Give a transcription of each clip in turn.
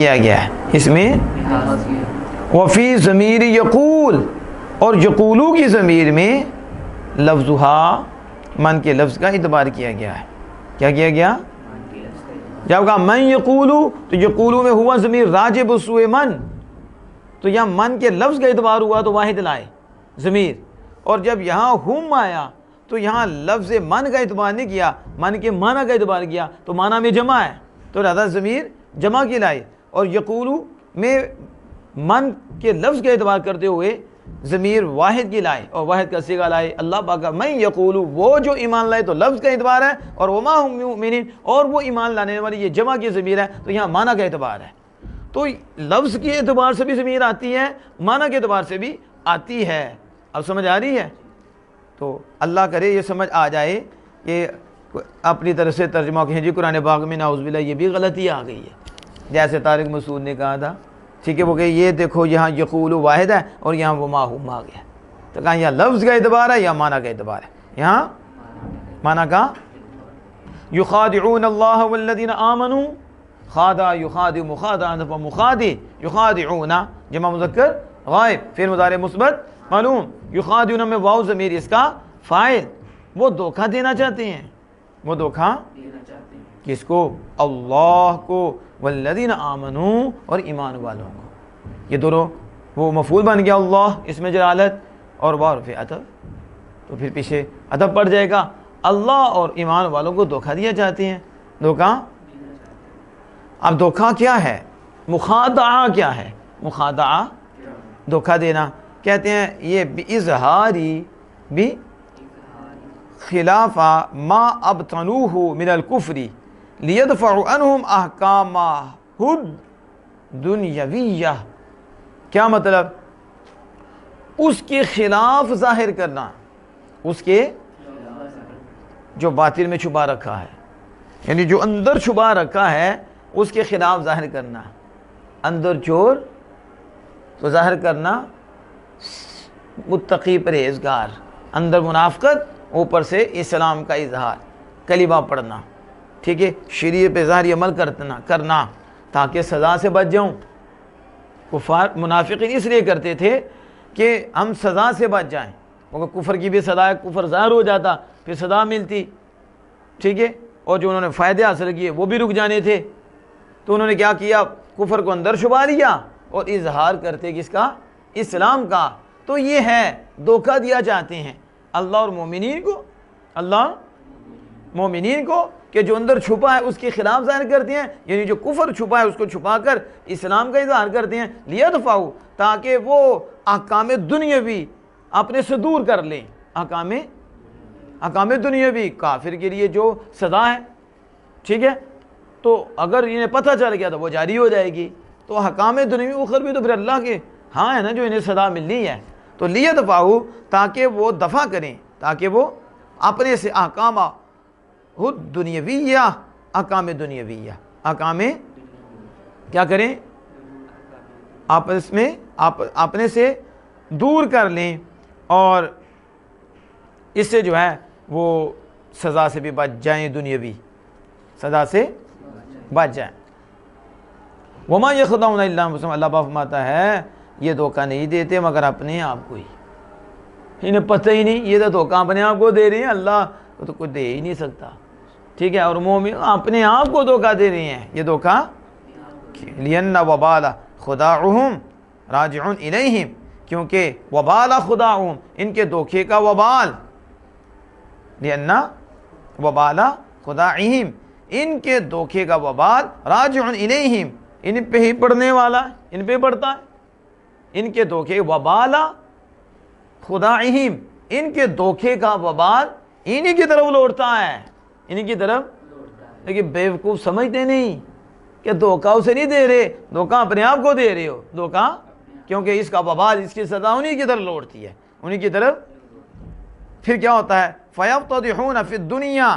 کیا گیا ہے اس میں وفی ضمیر یقول، اور یقولو کی ضمیر میں لفظہا من کے لفظ کا اعتبار کیا گیا ہے. کیا کیا گیا؟ جب کہا من یقولو تو یقولو میں ہوا ضمیر راجع سوئے من، تو یہاں من کے لفظ کا اعتبار ہوا تو واحد لائے ضمیر. اور جب یہاں ہم آیا تو یہاں لفظ من کا اعتبار نہیں کیا، من کے معنی کا اعتبار کیا، تو معنی میں جمع ہے تو لہذا ضمیر جمع کی لائے. اور یقولو میں من کے لفظ کا اعتبار کرتے ہوئے ضمیر واحد کی لائے اور واحد کا صیغہ لائے. اللہ پاک کا من یقولو، وہ جو ایمان لائے تو لفظ کا اعتبار ہے، اور وما هم مؤمنین، اور وہ ایمان لانے والی یہ جمع کی ضمیر ہے تو یہاں معنی کا اعتبار ہے. تو لفظ کے اعتبار سے بھی ضمیر آتی ہے، معنی کے اعتبار سے بھی آتی ہے. اب سمجھ آ رہی ہے؟ تو اللہ کرے یہ سمجھ آ جائے کہ اپنی طرف سے ترجمہ کہ جی قرآن پاک میں نعوذ باللہ یہ بھی غلطی آ گئی ہے، جیسے طارق مسعود نے کہا تھا، ٹھیک ہے، وہ کہ یہ دیکھو یہاں یقول واحد ہے اور یہاں وما ہم آ گیا، تو کہا یہاں لفظ کا اعتبار ہے یا معنی کا اعتبار ہے؟ یہاں معنی کا. یخادعون اللہ والذین آمنوا، خادع یخادع مخادعۃ ومخادع، یخادعون جمع مذکر غائب فعل مضارع مثبت معلوم، یخادعون میں واو ضمیر اس کا فاعل، وہ دھوکہ دینا چاہتے ہیں. وہ دھوکہ کس کو؟ اللہ کو، والذین آمنوا، اور ایمان والوں کو. یہ دونوں وہ مفعول بن گیا اللہ اس میں جلالت اور واو پہ عطف، تو پھر پیچھے عطف پڑ جائے گا. اللہ اور ایمان والوں کو دھوکہ دیا چاہتے ہیں. دھوکہ، اب دھوکہ کیا ہے؟ مخادعہ کیا ہے؟ مخادعہ دھوکہ دینا. کہتے ہیں یہ بِإِظْهَارِ بِخِلَافَ مَا أَبْطَنُوهُ مِنَ الْكُفْرِ لِيَدْفَعُوا عَنْهُمْ أَحْكَامَهُ الدُّنْيَوِيَّةِ. کیا مطلب؟ اس کے خلاف ظاہر کرنا، اس کے جو باطل میں چھپا رکھا ہے، یعنی جو اندر چھپا رکھا ہے اس کے خلاف ظاہر کرنا. اندر چور تو ظاہر کرنا متقی پرہیزگار، اندر منافقت اوپر سے اسلام کا اظہار، کلمہ پڑھنا، ٹھیک ہے، شریعت پہ ظاہری عمل کرنا تاکہ سزا سے بچ جاؤں. کفار منافقین اس لیے کرتے تھے کہ ہم سزا سے بچ جائیں، کیونکہ کفر کی بھی سزا ہے، کفر ظاہر ہو جاتا پھر سزا ملتی، ٹھیک ہے، اور جو انہوں نے فائدے حاصل کیے وہ بھی رک جانے تھے. تو انہوں نے کیا کیا؟ کفر کو اندر چھپا لیا اور اظہار کرتے کس کا؟ اسلام کا. تو یہ ہے دھوکہ دیا چاہتے ہیں اللہ اور مومنین کو، اللہ مومنین کو، کہ جو اندر چھپا ہے اس کے خلاف ظاہر کرتے ہیں، یعنی جو کفر چھپا ہے اس کو چھپا کر اسلام کا اظہار کرتے ہیں. لیدفعوا، تاکہ وہ احکام دنیاوی اپنے سے دور کر لیں. احکام دنیاوی کافر کے لیے جو سزا ہے، ٹھیک ہے، تو اگر انہیں پتہ چل گیا تو وہ جاری ہو جائے گی. تو احکام دنیاوی اخر بھی تو پھر اللہ کے ہاں ہے نا جو انہیں سزا ملنی ہے. تو لیدفعوا، تاکہ وہ دفع کریں، تاکہ وہ اپنے سے احکام دنیاویہ، احکام دنیاویہ، احکام کیا کریں؟ آپس میں اپنے سے دور کر لیں اور اس سے جو ہے وہ سزا سے بھی بچ جائیں، دنیاوی سزا سے بچ جائیں. وما یخدعون الا انفسهم، اللہ پاک فرماتا ہے یہ دھوکہ نہیں دیتے مگر اپنے آپ کو ہی. انہیں پتہ ہی نہیں، یہ تو دھوکہ اپنے آپ کو دے رہے ہیں، اللہ کو تو کوئی دے ہی نہیں سکتا، ٹھیک ہے. اور مومن اپنے آپ کو دھوکہ دے رہے ہیں. یہ دھوکہ لِأَنَّ وَبَالَ خُدَاعُهُمْ راجع الیہم، کیونکہ وبال خداعہم، ان کے دھوکے کا وبال، لِأَنَّ وَبَالَ خُدَاعِهِمْ، ان کے دھوکے کا وبال راجع الیہم، ان پہ ہی پڑنے والا، ان پہ پڑتا ہے. ان کے دھوکے وبال خداعہم، ان کے دھوکے کا وبال انہی کی طرف لوٹتا ہے، انہی کی طرف. لیکن بیوقوف سمجھتے نہیں کہ دھوکہ اسے نہیں دے رہے، دھوکہ اپنے آپ کو دے رہے ہو. دھوکہ کیونکہ اس کا وبال، اس کی سزا انہی کی طرف لوٹتی ہے، انہی کی طرف. پھر کیا ہوتا ہے؟ فَيَفْتَضِحُونَ فِي الدُّنْيَا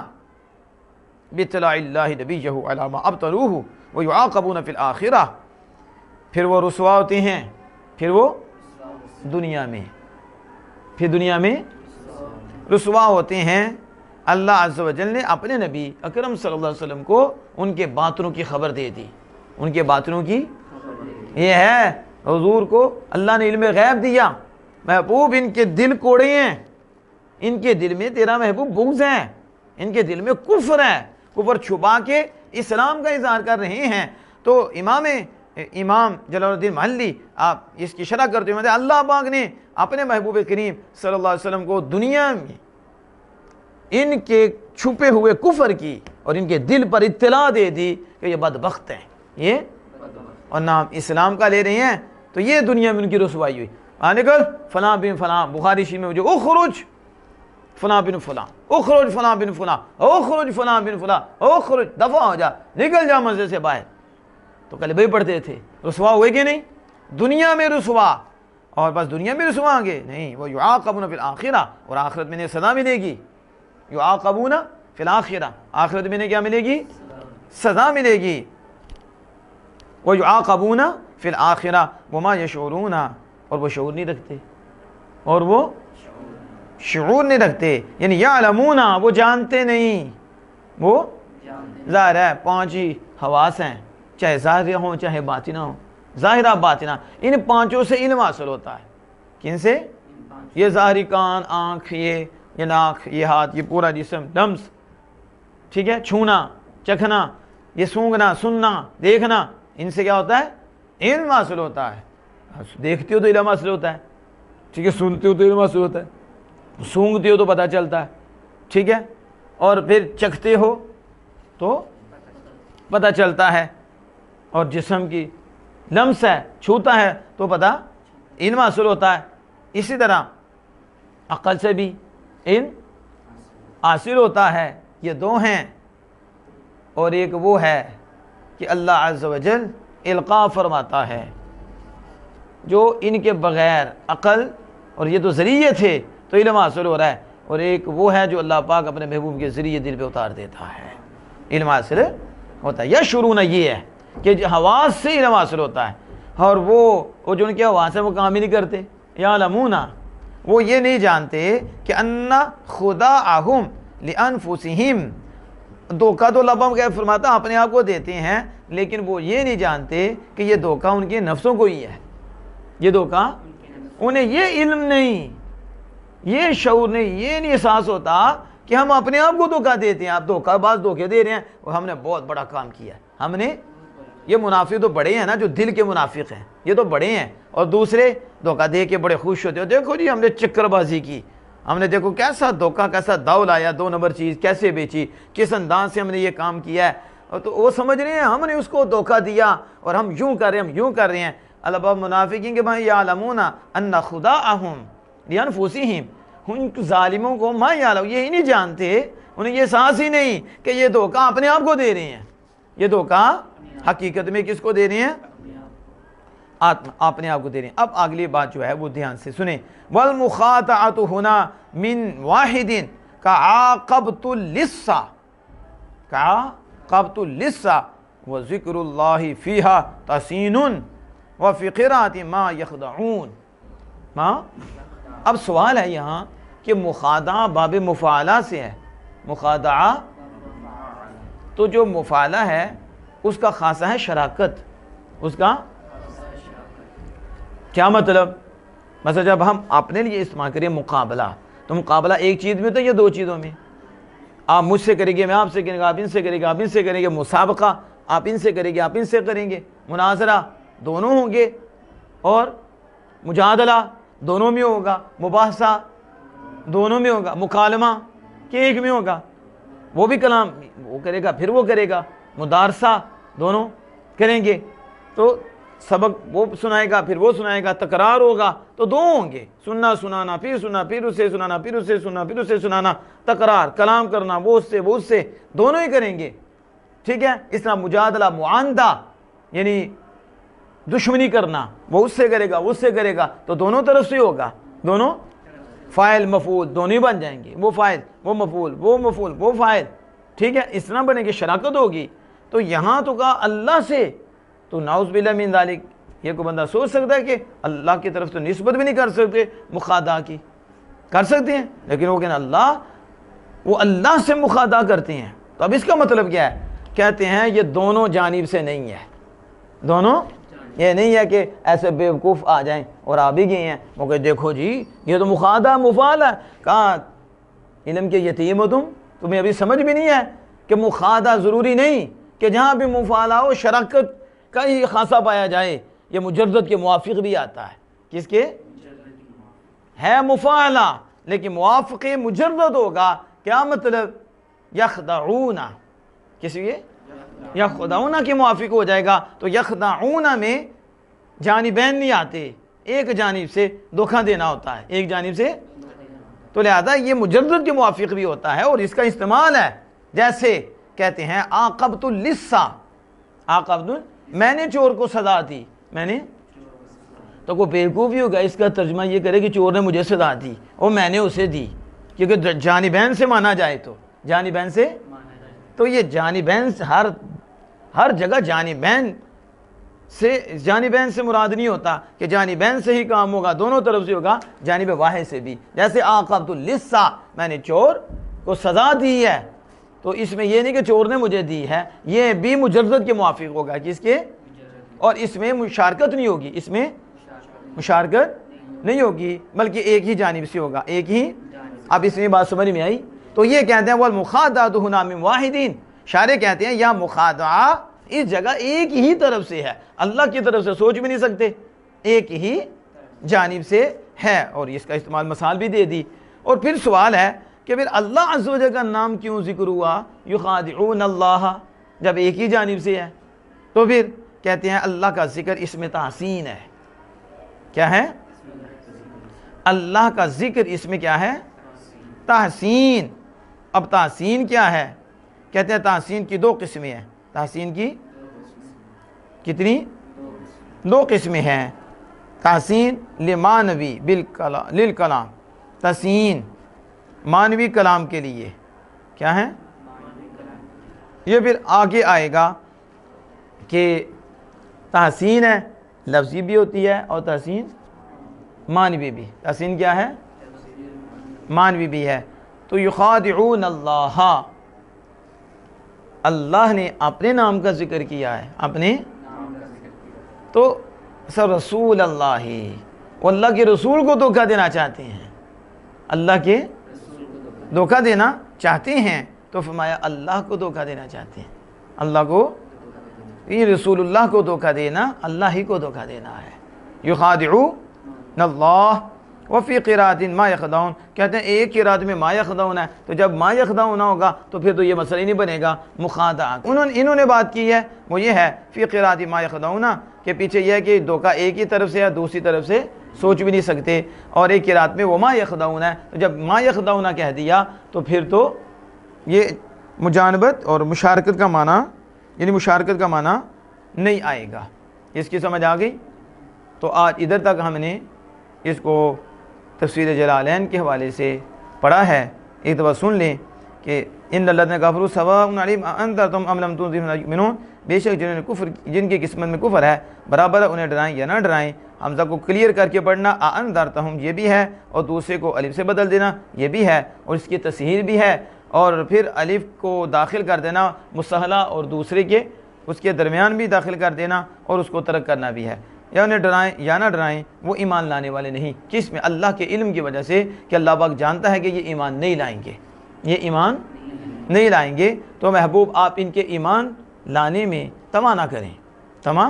بِاطِّلَاعِ اللَّهِ نَبِيَّهُ عَلَىٰ مَا أَبْطَلُوهُ وَيُعَاقَبُونَ فِي الْآخِرَةِ. پھر وہ رسوا ہوتے ہیں، پھر وہ دنیا میں، پھر دنیا میں رسوا ہوتے ہیں. اللہ عز و جل نے اپنے نبی اکرم صلی اللہ علیہ وسلم کو ان کے باطنوں کی خبر دے دی. ان کے باطنوں کی یہ ہے حضور کو اللہ نے علم غیب دیا، محبوب ان کے دل کوڑے ہیں، ان کے دل میں تیرا محبوب بغض ہے، ان کے دل میں کفر ہے، کفر چھپا کے اسلام کا اظہار کر رہے ہیں۔ تو امام جلال الدین محلی آپ اس کی شرح کرتے ہوئے اللہ پاک نے اپنے محبوب کریم صلی اللہ علیہ وسلم کو دنیا میں ان کے چھپے ہوئے کفر کی اور ان کے دل پر اطلاع دے دی کہ یہ بدبخت ہیں، یہ اور نام اسلام کا لے رہے ہیں، تو یہ دنیا میں ان کی رسوائی ہوئی۔ نکل فلاں بن فلاں، بخاری شریف میں مجھے اخرج فلاں بن فلاں، اخرج فلاں بن فلاں، اخرج فلاں بن فلاں، اخرج، دفع ہو جا، نکل جا مسجد سے باہر۔ تو کلمے پڑھتے تھے، رسوا ہوئے کہ نہیں؟ دنیا میں رسوا، اور بس دنیا میں رسوا گے نہیں، وہ یعاقبون فی الآخرہ، اور آخرت میں انہیں سزا ملے گی، یعاقبون فی الآخرہ، آخرت میں انہیں کیا ملے گی؟ سزا ملے گی۔ وَيُعَاقَبُونَ فِي الْآخِرَةِ وَمَا يَشْعُرُونَ، اور وہ شعور نہیں رکھتے، اور وہ شعور نہیں رکھتے، یعنی یعلمون، وہ جانتے نہیں، وہ ظاہر ہے پانچ ہی حواس ہیں، چاہے ظاہرہ ہوں چاہے باطنہ ہوں، ظاہرہ باطنہ، ان پانچوں سے علم حاصل ہوتا ہے۔ کن سے؟ یہ ظاہری کان، آنکھ، یہ ناک، یہ ہاتھ، یہ پورا جسم، لمس، ٹھیک ہے، چھونا، چکھنا، یہ سونگنا، سننا، دیکھنا، ان سے کیا ہوتا ہے؟ علم حاصل ہوتا ہے۔ دیکھتے ہو تو علم حاصل ہوتا ہے، ٹھیک ہے، سنتے ہو تو علم حاصل ہوتا ہے، سونگتے ہو تو پتہ چلتا ہے، ٹھیک ہے، اور پھر چکھتے ہو تو پتہ چلتا ہے، اور جسم کی لمس ہے، چھوتا ہے تو پتہ علم حاصل ہوتا ہے۔ اسی طرح عقل سے بھی علم حاصل ہوتا ہے۔ یہ دو ہیں، اور ایک وہ ہے کہ اللہ عز و جل القاء فرماتا ہے، جو ان کے بغیر عقل، اور یہ تو ذریعے تھے تو علم حاصل ہو رہا ہے، اور ایک وہ ہے جو اللہ پاک اپنے محبوب کے ذریعے دل پہ اتار دیتا ہے، علم حاصل ہوتا ہے۔ یا شروع نہ یہ ہے کہ حواس سے علم حاصل ہوتا ہے، اور وہ جو ان کے حواس ہیں وہ کام ہی نہیں کرتے۔ یعلمون، وہ یہ نہیں جانتے کہ ان خداعہم لانفسہم، دھوکہ تو اللہ پاک فرماتا اپنے آپ کو دیتے ہیں، لیکن وہ یہ نہیں جانتے کہ یہ دھوکہ ان کے نفسوں کو ہی ہے، یہ دھوکہ انہیں، یہ علم نہیں، یہ شعور نہیں، یہ نہیں احساس ہوتا کہ ہم اپنے آپ کو دھوکہ دیتے ہیں۔ آپ دھوکہ باز دھوکے دے رہے ہیں، اور ہم نے بہت بڑا کام کیا ہے، ہم نے، یہ منافق تو بڑے ہیں نا، جو دل کے منافق ہیں یہ تو بڑے ہیں، اور دوسرے دھوکہ دے کے بڑے خوش ہوتے ہیں، دیکھو جی ہم نے چکر بازی کی، ہم نے دیکھو کیسا دھوکہ، کیسا داؤ لایا، 2 نمبر چیز کیسے بیچی، کس انداز سے ہم نے یہ کام کیا ہے، اور تو وہ سمجھ رہے ہیں ہم نے اس کو دھوکہ دیا، اور ہم یوں کر رہے ہیں، ہم یوں کر رہے ہیں۔ اللہ پاک منافقین کے بھائی یعلمون ان خداعہم لانفسہم، ان ظالموں کو ما یعلم، یہ ہی نہیں جانتے، انہیں یہ احساس ہی نہیں کہ یہ دھوکہ اپنے آپ کو دے رہے ہیں، یہ دھوکہ حقیقت میں کس کو دے رہے ہیں؟ اپنے آپ کو دے رہے ہیں۔ اب اگلی بات جو ہے وہ دھیان سے سنیں، والمخاطعۃ ہنا من واحد کعاقبۃ اللص، کعاقبۃ اللص وذکر اللہ فیہا تحسین وفی قراءۃ ما یخدعون۔ اب سوال ہے یہاں کہ مخادعہ باب مفاعلہ سے ہے، مخادعہ تو جو مفاعلہ ہے اس کا خاصہ ہے شراکت، اس کا کیا مطلب؟ مثلا جب ہم اپنے لیے استعمال کریں مقابلہ، تو مقابلہ ایک چیز میں ہوتا ہے یا 2 چیزوں میں؟ آپ مجھ سے کریں گے، میں آپ سے کریں گے، آپ ان سے کریں گے، آپ ان سے کریں گے، مسابقہ آپ ان سے کریں گے، آپ ان سے کریں گے، مناظرہ دونوں ہوں گے، اور مجادلہ دونوں میں ہوگا، مباحثہ دونوں میں ہوگا، مکالمہ کہ ایک میں ہوگا، وہ بھی کلام وہ کرے گا پھر وہ کرے گا، مدارسہ دونوں کریں گے، تو سبق وہ سنائے گا پھر وہ سنائے گا، تکرار ہوگا تو 2 ہوں گے، سننا سنانا، پھر سننا پھر اسے سنانا، پھر اسے سننا پھر اسے سنانا، تکرار، کلام کرنا، وہ اس سے دونوں ہی کریں گے، ٹھیک ہے۔ اس طرح مجادلہ معاندہ یعنی دشمنی کرنا، وہ اس سے کرے گا اس سے کرے گا، تو دونوں طرف سے ہوگا، دونوں فاعل مفعول دونوں ہی بن جائیں گے، وہ فاعل وہ مفعول وہ مفعول وہ فاعل، ٹھیک ہے، اس طرح بنے گی، شراکت ہوگی۔ تو یہاں تو کہا اللہ سے، تو نعوذ باللہ من ذالک، یہ کوئی بندہ سوچ سکتا ہے کہ اللہ کی طرف تو نسبت بھی نہیں کر سکتے مخادعہ کی، کر سکتے ہیں، لیکن وہ کہنا وہ اللہ سے مخادعہ کرتے ہیں، تو اب اس کا مطلب کیا ہے؟ کہتے ہیں یہ دونوں جانب سے نہیں ہے، دونوں، یہ نہیں ہے کہ ایسے بیوقوف آ جائیں اور آ بھی گئے ہیں وہ کہ دیکھو جی یہ تو مخادع مفعال ہے. کہاں علم کے یتیم ہو تمہیں ابھی سمجھ بھی نہیں ہے کہ مخادع ضروری نہیں کہ جہاں بھی مفعال ہو شراکت کا ہی خاصہ پایا جائے. یہ مجرد کے موافق بھی آتا ہے. کس کے ہے مفعلہ لیکن موافق مجرد ہوگا. کیا مطلب؟ یخدعون، کس لیے؟ یخدعون کے موافق ہو جائے گا تو یخدعون میں جانبین نہیں آتے، ایک جانب سے دھوکہ دینا ہوتا ہے، ایک جانب سے. تو لہذا یہ مجرد کے موافق بھی ہوتا ہے اور اس کا استعمال ہے. جیسے کہتے ہیں عاقبت اللص، میں نے چور کو سزا دی. میں نے تو کوئی بیوقوفی ہوگا اس کا ترجمہ یہ کرے کہ چور نے مجھے سزا دی اور میں نے اسے دی، کیونکہ جانبین سے مانا جائے تو جانبین سے. تو یہ جانبین ہر جگہ جانبین سے مراد نہیں ہوتا کہ جانبین سے ہی کام ہوگا، دونوں طرف سے ہوگا، جانب واحد سے بھی. جیسے عاقبت اللص، میں نے چور کو سزا دی ہے، تو اس میں یہ نہیں کہ چور نے مجھے دی ہے، یہ بھی مجرد کے موافق ہوگا. کس کے؟ اور اس میں مشارکت نہیں ہوگی، اس میں مشارکت نہیں ہوگی بلکہ ایک ہی جانب سے ہوگا، ایک ہی. اب اس میں بات سمجھ میں آئی؟ تو یہ کہتے ہیں والمخادعۃ ھنا من واحدین. شارح کہتے ہیں یا مخادعہ اس جگہ ایک ہی طرف سے ہے، اللہ کی طرف سے سوچ بھی نہیں سکتے، ایک ہی جانب سے ہے. اور اس کا استعمال مثال بھی دے دی. اور پھر سوال ہے کہ پھر اللہ عز و جل کا نام کیوں ذکر ہوا؟ یخادعون اللہ، جب ایک ہی جانب سے ہے. تو پھر کہتے ہیں اللہ کا ذکر اس میں تحسین ہے. کیا ہے؟ اللہ کا ذکر اس میں کیا ہے؟ تحسین. اب تحسین کیا ہے؟ کہتے ہیں تحسین کی دو قسمیں ہیں. تحسین کی کتنی؟ دو قسمیں ہیں. تحسین لمانوی للکلام، تحسین مانوی کلام کے لیے. کیا ہے؟ یہ پھر آگے آئے گا کہ تحسین ہے لفظی بھی ہوتی ہے اور تحسین مانوی بھی. تحسین کیا ہے؟ مانوی بھی ہے. تو یخادعون اللہ، اللہ نے اپنے نام کا ذکر کیا ہے، اپنے. تو سر رسول اللہ، وہ اللہ کے رسول کو دھوکہ دینا چاہتے ہیں، اللہ کے دھوکہ دینا چاہتے ہیں. تو فرمایا اللہ کو دھوکہ دینا چاہتے ہیں، اللہ کو، یہ رسول اللہ کو دھوکہ دینا اللہ ہی کو دھوکہ دینا ہے. یخادعون اللہ. وفی قرات ما یخدعون، کہتے ہیں ایک قرات میں ما یخدعون ہے، تو جب ما یخدعون ہوگا تو پھر تو یہ مسئلہ ہی نہیں بنے گا مخادعہ. انہوں نے بات کی ہے وہ یہ ہے فی قرات ما یخدعون، کہ پیچھے یہ ہے کہ دھوکہ ایک ہی طرف سے ہے، دوسری طرف سے سوچ بھی نہیں سکتے. اور ایک قرات میں وہ ما یخدعون ہے، تو جب ما یخدعون کہہ دیا تو پھر تو یہ مجانبت اور مشارکت کا معنی، یعنی مشارکت کا معنی نہیں آئے گا. اس کی سمجھ آ گئی؟ تو آج ادھر تک ہم نے اس کو تفسیر جلالین کے حوالے سے پڑھا ہے. ایک دفعہ سن لیں کہ ان الذین کفروا سواء علیہم انذرتم ام لم تنذرہم لا یؤمنون، بے شک جن کی قسمت میں کفر ہے برابر ہے انہیں ڈرائیں یا نہ ڈرائیں. حمزہ کو کلیئر کر کے پڑھنا انذرتہم یہ بھی ہے، اور دوسرے کو الف سے بدل دینا یہ بھی ہے، اور اس کی تصحیح بھی ہے. اور پھر الف کو داخل کر دینا مستحلہ اور دوسرے کے اس کے درمیان بھی داخل کر دینا اور اس کو ترک کرنا بھی ہے. یا انہیں ڈرائیں یا نہ ڈرائیں، وہ ایمان لانے والے نہیں. کس میں؟ اللہ کے علم کی وجہ سے کہ اللہ پاک جانتا ہے کہ یہ ایمان نہیں لائیں گے، یہ ایمان نہیں لائیں گے. تو محبوب آپ ان کے ایمان لانے میں طمع نہ کریں، طمع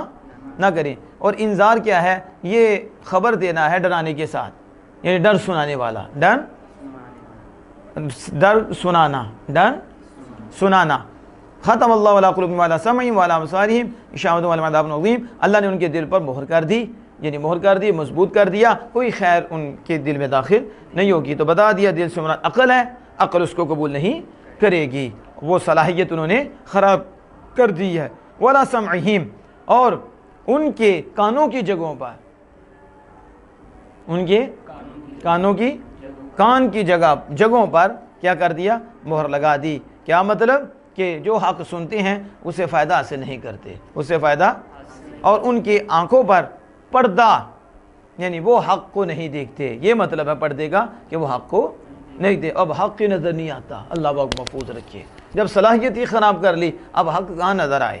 نہ کریں. اور انذار کیا ہے؟ یہ خبر دینا ہے ڈرانے کے ساتھ، یعنی ڈر سنانے والا، ڈر سنانا. ختم اللہ علی قلوبہم وعلی سمعہم وعلی ابصارہم غشاوۃ ولہم عذاب عظیم. اللہ نے ان کے دل پر مہر کر دی، یعنی مہر کر دی، مضبوط کر دیا، کوئی خیر ان کے دل میں داخل نہیں ہوگی. تو بتا دیا دل سے مراد عقل ہے، عقل اس کو قبول نہیں کرے گی، وہ صلاحیت انہوں نے خراب کر دی ہے. ولا سمعہم، اور ان کے کانوں کی جگہوں پر، ان کے کان کی جگہوں پر کیا کر دیا؟ مہر لگا دی. کیا مطلب؟ کہ جو حق سنتے ہیں اسے فائدہ حاصل نہیں کرتے، اسے فائدہ. اور ان کی آنکھوں پر پردہ، یعنی وہ حق کو نہیں دیکھتے. یہ مطلب ہے پردے کا کہ وہ حق کو نہیں دے. اب حق کی نظر نہیں آتا، اللہ پاک محفوظ رکھے. جب صلاحیت ہی خراب کر لی اب حق کہاں نظر آئے؟